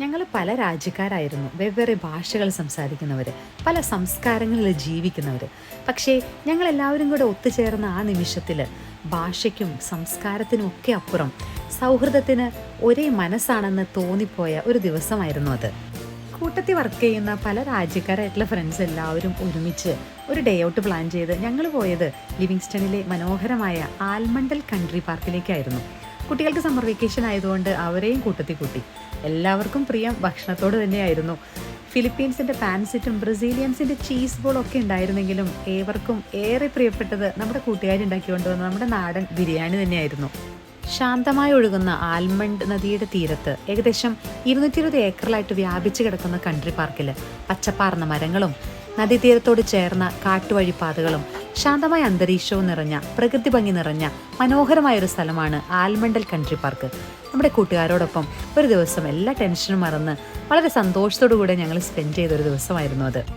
ഞങ്ങൾ പല രാജ്യക്കാരായിരുന്നു, വെവ്വേറെ ഭാഷകൾ സംസാരിക്കുന്നവർ, പല സംസ്കാരങ്ങളിൽ ജീവിക്കുന്നവർ. പക്ഷേ ഞങ്ങളെല്ലാവരും കൂടെ ഒത്തുചേർന്ന ആ നിമിഷത്തിൽ ഭാഷയ്ക്കും സംസ്കാരത്തിനും ഒക്കെ അപ്പുറം സൗഹൃദത്തിന് ഒരേ മനസ്സാണെന്ന് തോന്നിപ്പോയ ഒരു ദിവസമായിരുന്നു അത്. കൂട്ടത്തിൽ വർക്ക് ചെയ്യുന്ന പല രാജ്യക്കാരായിട്ടുള്ള ഫ്രണ്ട്സ് എല്ലാവരും ഒരുമിച്ച് ഒരു ഡേ ഔട്ട് പ്ലാൻ ചെയ്ത് ഞങ്ങൾ പോയത് ലിവിങ്സ്റ്റണിലെ മനോഹരമായ ആൽമണ്ടൽ കൺട്രി പാർക്കിലേക്കായിരുന്നു. കുട്ടികൾക്ക് സമ്മർ വെക്കേഷൻ ആയതുകൊണ്ട് അവരെയും കൂട്ടത്തിൽ കൂട്ടി. എല്ലാവർക്കും പ്രിയം ഭക്ഷണത്തോട് തന്നെയായിരുന്നു. ഫിലിപ്പീൻസിൻ്റെ പാൻസിറ്റും ബ്രസീലിയൻസിൻ്റെ ചീസ് ബോളും ഒക്കെ ഉണ്ടായിരുന്നെങ്കിലും ഏവർക്കും ഏറെ പ്രിയപ്പെട്ടത് നമ്മുടെ കൂട്ടുകാരുണ്ടാക്കി കൊണ്ടുവന്ന നമ്മുടെ നാടൻ ബിരിയാണി തന്നെയായിരുന്നു. ശാന്തമായി ഒഴുകുന്ന ആൽമണ്ട് നദിയുടെ തീരത്ത് ഏകദേശം 220 ഏക്കറിലായിട്ട് വ്യാപിച്ചു കിടക്കുന്ന കൺട്രി പാർക്കിൽ പച്ചപ്പാർന്ന മരങ്ങളും നദീതീരത്തോട് ചേർന്ന കാട്ടുവഴിപ്പാതകളും ശാന്തമായ അന്തരീക്ഷവും നിറഞ്ഞ പ്രകൃതി ഭംഗി നിറഞ്ഞ മനോഹരമായൊരു സ്ഥലമാണ് ആൽമണ്ടൽ കൺട്രി പാർക്ക്. നമ്മുടെ കൂട്ടുകാരോടൊപ്പം ഒരു ദിവസം എല്ലാ ടെൻഷനും മറന്ന് വളരെ സന്തോഷത്തോടു കൂടെ ഞങ്ങൾ സ്പെൻഡ് ചെയ്തൊരു ദിവസമായിരുന്നു അത്.